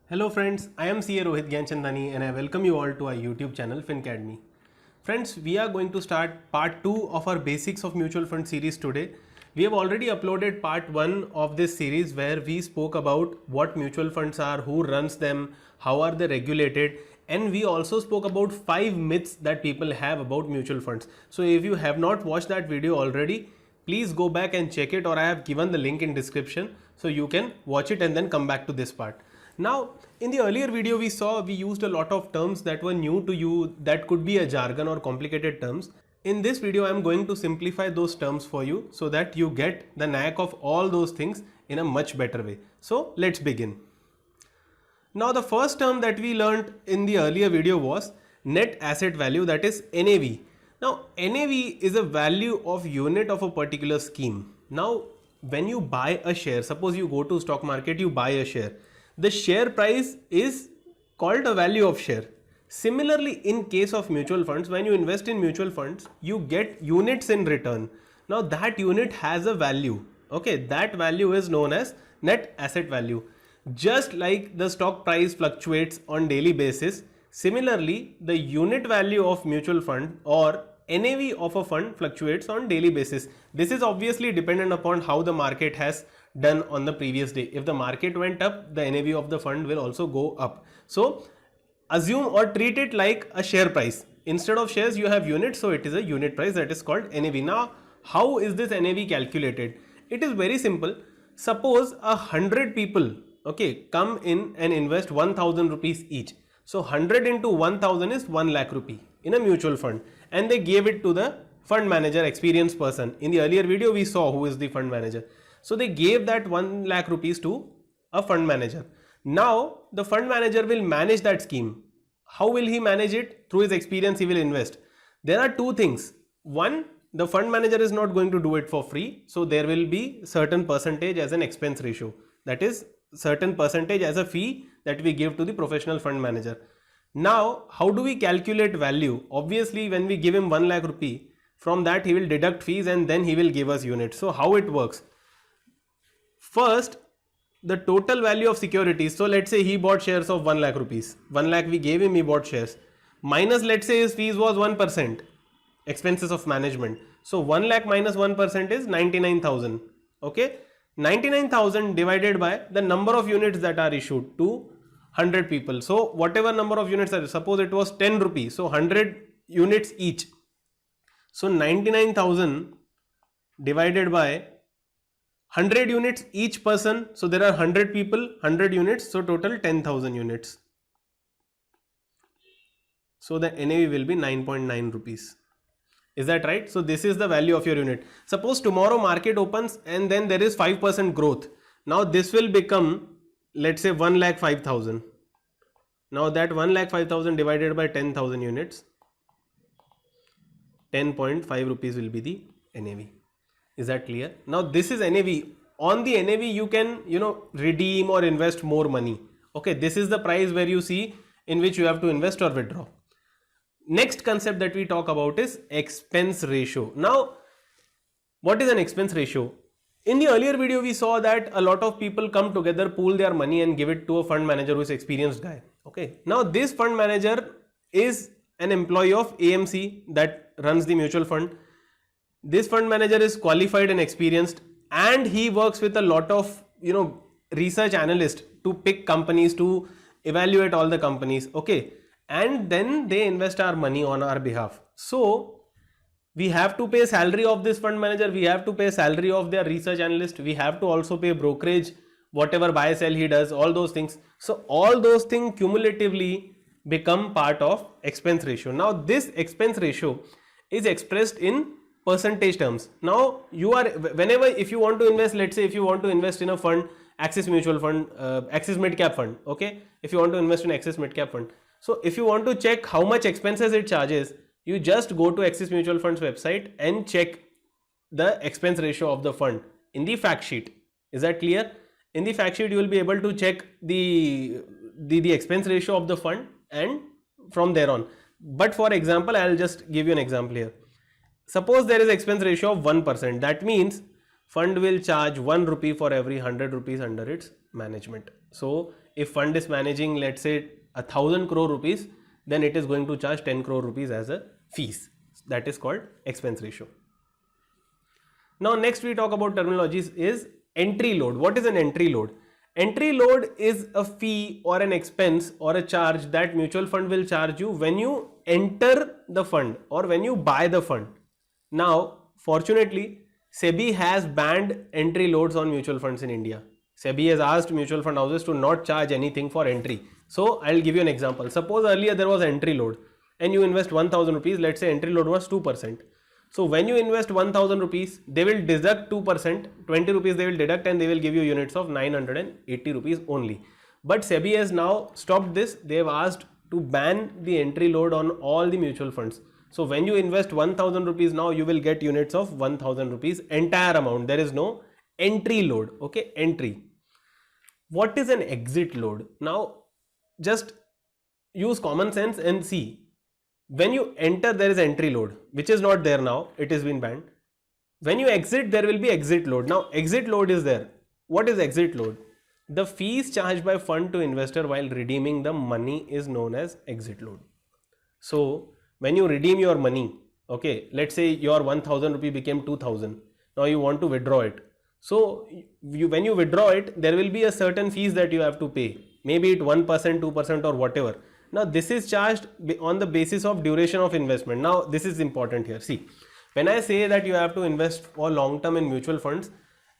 Hello friends, I am CA Rohit Gyanchandani and I welcome you all to our YouTube channel Fincademy. Friends, we are going to start part 2 of our basics of mutual fund series today. We have already uploaded part 1 of this series where we spoke about what mutual funds are, who runs them, how are they regulated, and we also spoke about 5 myths that people have about mutual funds. So if you have not watched that video already, please go back and check it, or I have given the link in description so you can watch it and then come back to this part. Now, in the earlier video we used a lot of terms that were new to you, that could be a jargon or complicated terms. In this video I am going to simplify those terms for you so that you get the knack of all those things in a much better way. So let's begin. Now the first term that we learned in the earlier video was net asset value, that is NAV. Now NAV is a value of unit of a particular scheme. Now when you buy a share, suppose you go to stock market, you buy a share. The share price is called a value of share. Similarly, in case of mutual funds, when you invest in mutual funds, you get units in return. Now that unit has a value. Okay, that value is known as net asset value. Just like the stock price fluctuates on daily basis, similarly, the unit value of mutual fund or NAV of a fund fluctuates on daily basis. This is obviously dependent upon how the market has done on the previous day. If the market went up, the NAV of the fund will also go up. So assume or treat it like a share price. Instead of shares you have units, so it is a unit price, that is called NAV. Now how is this NAV calculated? It is very simple. Suppose 100 people come in and invest 1000 rupees each. So 100 into 1000 is 1 lakh rupee in a mutual fund, and they gave it to the fund manager, experienced person. In the earlier video we saw who is the fund manager. So they gave that 1 lakh rupees to a fund manager. Now the fund manager will manage that scheme. How will he manage it? Through his experience he will invest. There are two things. One, the fund manager is not going to do it for free. So there will be certain percentage as an expense ratio. That is certain percentage as a fee that we give to the professional fund manager. Now how do we calculate value? Obviously when we give him 1 lakh rupee, from that he will deduct fees and then he will give us units. So how it works? First, the total value of securities. So let's say he bought shares of 1 lakh rupees. 1 lakh we gave him, he bought shares. Minus, let's say his fees was 1%, expenses of management. So 1 lakh minus 1% is 99,000. Okay. 99,000 divided by the number of units that are issued to 100 people. So whatever number of units are, suppose it was 10 rupees. So 100 units each. So 99,000 divided by 100 units each person. So there are 100 people, 100 units. So total 10,000 units. So the NAV will be 9.9 rupees. Is that right? So this is the value of your unit. Suppose tomorrow market opens and then there is 5% growth. Now this will become, let's say 1,05,000. Now that 1,05,000 divided by 10,000 units, 10.5 rupees will be the NAV. Is that clear? Now this is NAV. On the NAV you can, redeem or invest more money. Okay, this is the price where you see in which you have to invest or withdraw. Next concept that we talk about is expense ratio. Now, what is an expense ratio? In the earlier video, we saw that a lot of people come together, pool their money and give it to a fund manager who is experienced guy. Okay. Now, this fund manager is an employee of AMC that runs the mutual fund. This fund manager is qualified and experienced, and he works with a lot of, research analysts to pick companies, to evaluate all the companies. Okay. And then they invest our money on our behalf. So we have to pay salary of this fund manager, we have to pay salary of their research analyst, we have to also pay brokerage, whatever buy sell he does, all those things. So all those things cumulatively become part of expense ratio. Now this expense ratio is expressed in percentage terms. Now you are, whenever, if you want to invest, let's say if you want to invest in a fund, Axis mutual fund, Axis mid cap fund. Okay. If you want to invest in Axis mid cap fund. So if you want to check how much expenses it charges, you just go to Axis Mutual Fund's website and check the expense ratio of the fund in the fact sheet. Is that clear? In the fact sheet, you will be able to check the expense ratio of the fund, and from there on. But for example, I'll just give you an example here. Suppose there is expense ratio of 1%. That means fund will charge 1 rupee for every 100 rupees under its management. So if fund is managing, let's say 1,000 crore rupees, then it is going to charge 10 crore rupees as a fees. That is called expense ratio. Now next we talk about terminologies is entry load. What is an entry load? Entry load is a fee or an expense or a charge that mutual fund will charge you when you enter the fund or when you buy the fund. Now, fortunately, SEBI has banned entry loads on mutual funds in India. SEBI has asked mutual fund houses to not charge anything for entry. So, I'll give you an example. Suppose earlier there was entry load and you invest 1,000 rupees, let's say entry load was 2%. So, when you invest 1,000 rupees, they will deduct 2%, 20 rupees they will deduct and they will give you units of 980 rupees only. But SEBI has now stopped this. They have asked to ban the entry load on all the mutual funds. So, when you invest 1,000 rupees now, you will get units of 1,000 rupees entire amount. There is no entry load. Okay, entry. What is an exit load? Now, just use common sense and see. When you enter, there is entry load, which is not there now. It has been banned. When you exit, there will be exit load. Now, exit load is there. What is exit load? The fees charged by fund to investor while redeeming the money is known as exit load. So, when you redeem your money, okay, let's say your 1,000 rupee became 2,000. Now, you want to withdraw it. So, when you withdraw it, there will be a certain fees that you have to pay. Maybe it 1%, 2% or whatever. Now, this is charged on the basis of duration of investment. Now, this is important here. See, when I say that you have to invest for long term in mutual funds,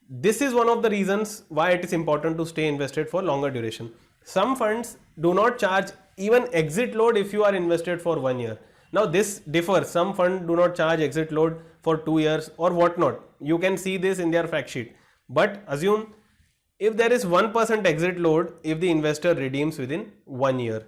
this is one of the reasons why it is important to stay invested for longer duration. Some funds do not charge even exit load if you are invested for 1 year. Now, this differs. Some funds do not charge exit load for 2 years or whatnot. You can see this in their fact sheet. But assume if there is 1% exit load if the investor redeems within 1 year.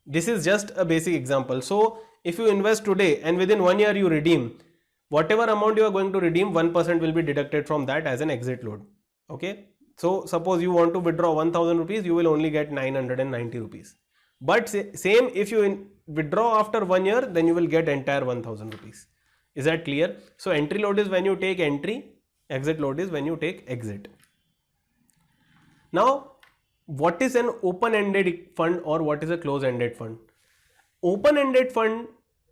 This is just a basic example. So, if you invest today and within 1 year you redeem, whatever amount you are going to redeem, 1% will be deducted from that as an exit load. Okay. So, suppose you want to withdraw 1,000 rupees, you will only get 990 rupees. But same if you withdraw after 1 year, then you will get entire 1,000 rupees. Is that clear? So, entry load is when you take entry, exit load is when you take exit. Now, what is an open-ended fund or what is a closed-ended fund? Open-ended fund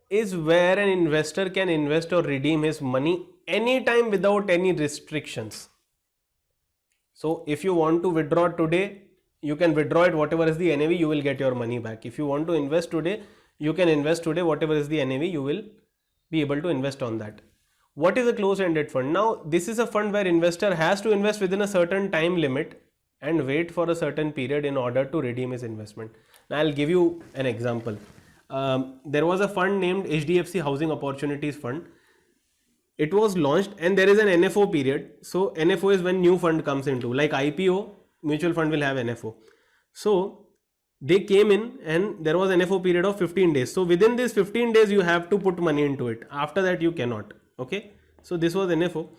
is where an investor can invest or redeem his money anytime without any restrictions. So, if you want to withdraw today, you can withdraw it, whatever is the NAV, you will get your money back. If you want to invest today, you can invest today, whatever is the NAV, you will be able to invest on that. What is a closed-ended fund? Now, this is a fund where investor has to invest within a certain time limit and wait for a certain period in order to redeem his investment. Now, I'll give you an example. There was a fund named HDFC Housing Opportunities Fund. It was launched and there is an NFO period. So, NFO is when new fund comes into, like IPO, mutual fund will have NFO. So, they came in and there was NFO period of 15 days. So, within this 15 days, you have to put money into it. After that, you cannot. Okay. So, this was NFO.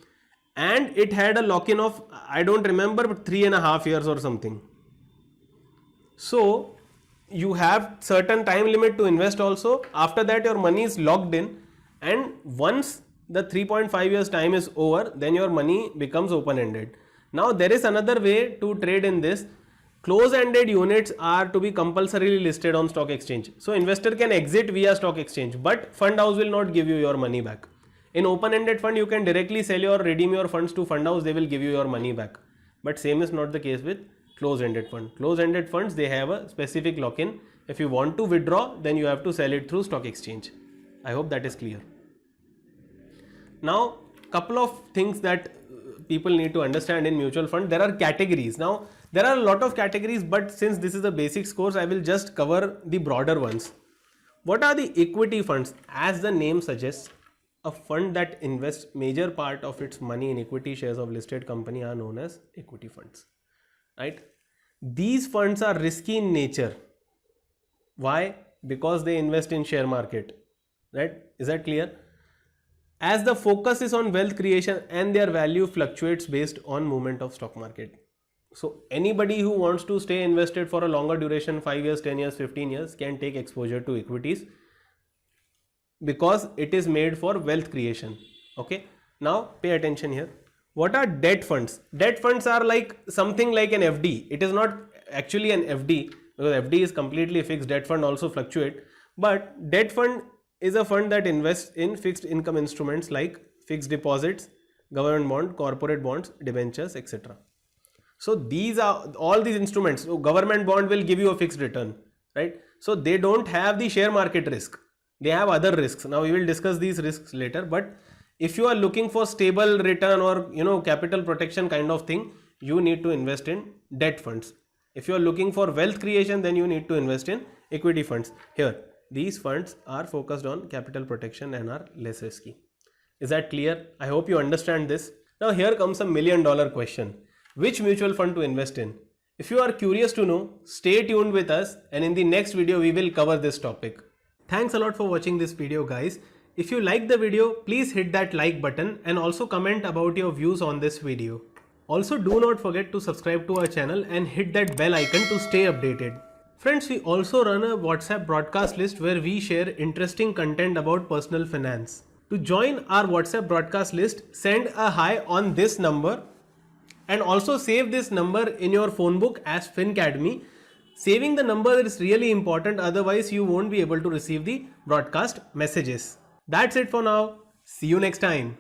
And it had a lock-in of, I don't remember, but 3.5 years or something. So, you have certain time limit to invest also. After that, your money is locked in. And once the 3.5 years time is over, then your money becomes open-ended. Now, there is another way to trade in this. Close-ended units are to be compulsorily listed on stock exchange. So, investor can exit via stock exchange, but fund house will not give you your money back. In open-ended fund, you can directly sell or redeem your funds to fund house, they will give you your money back. But same is not the case with closed-ended fund. Closed-ended funds, they have a specific lock-in. If you want to withdraw, then you have to sell it through stock exchange. I hope that is clear. Now, couple of things that people need to understand in mutual fund. There are categories. Now, there are a lot of categories, but since this is a basics course, I will just cover the broader ones. What are the equity funds? As the name suggests, a fund that invests major part of its money in equity shares of listed company are known as equity funds, right? These funds are risky in nature. Why? Because they invest in share market, right? Is that clear? As the focus is on wealth creation and their value fluctuates based on movement of stock market. So anybody who wants to stay invested for a longer duration, 5 years, 10 years, 15 years, can take exposure to equities, because it is made for wealth creation. Okay. Now pay attention here. What are debt funds? Debt funds are like something like an FD. It is not actually an FD, because FD is completely fixed, debt fund also fluctuate, but debt fund is a fund that invests in fixed income instruments like fixed deposits, government bond, corporate bonds, debentures, etc. So these are all these instruments. So government bond will give you a fixed return, right? So they don't have the share market risk. They have other risks. Now we will discuss these risks later, but if you are looking for stable return or capital protection kind of thing, you need to invest in debt funds. If you are looking for wealth creation, then you need to invest in equity funds. Here, these funds are focused on capital protection and are less risky. Is that clear? I hope you understand this. Now here comes a $1 million question. Which mutual fund to invest in? If you are curious to know, stay tuned with us, and in the next video we will cover this topic. Thanks a lot for watching this video, guys. If you like the video, please hit that like button and also comment about your views on this video. Also, do not forget to subscribe to our channel and hit that bell icon to stay updated. Friends, we also run a WhatsApp broadcast list where we share interesting content about personal finance. To join our WhatsApp broadcast list, send a hi on this number and also save this number in your phone book as Fincademy. Saving the number is really important, otherwise you won't be able to receive the broadcast messages. That's it for now. See you next time.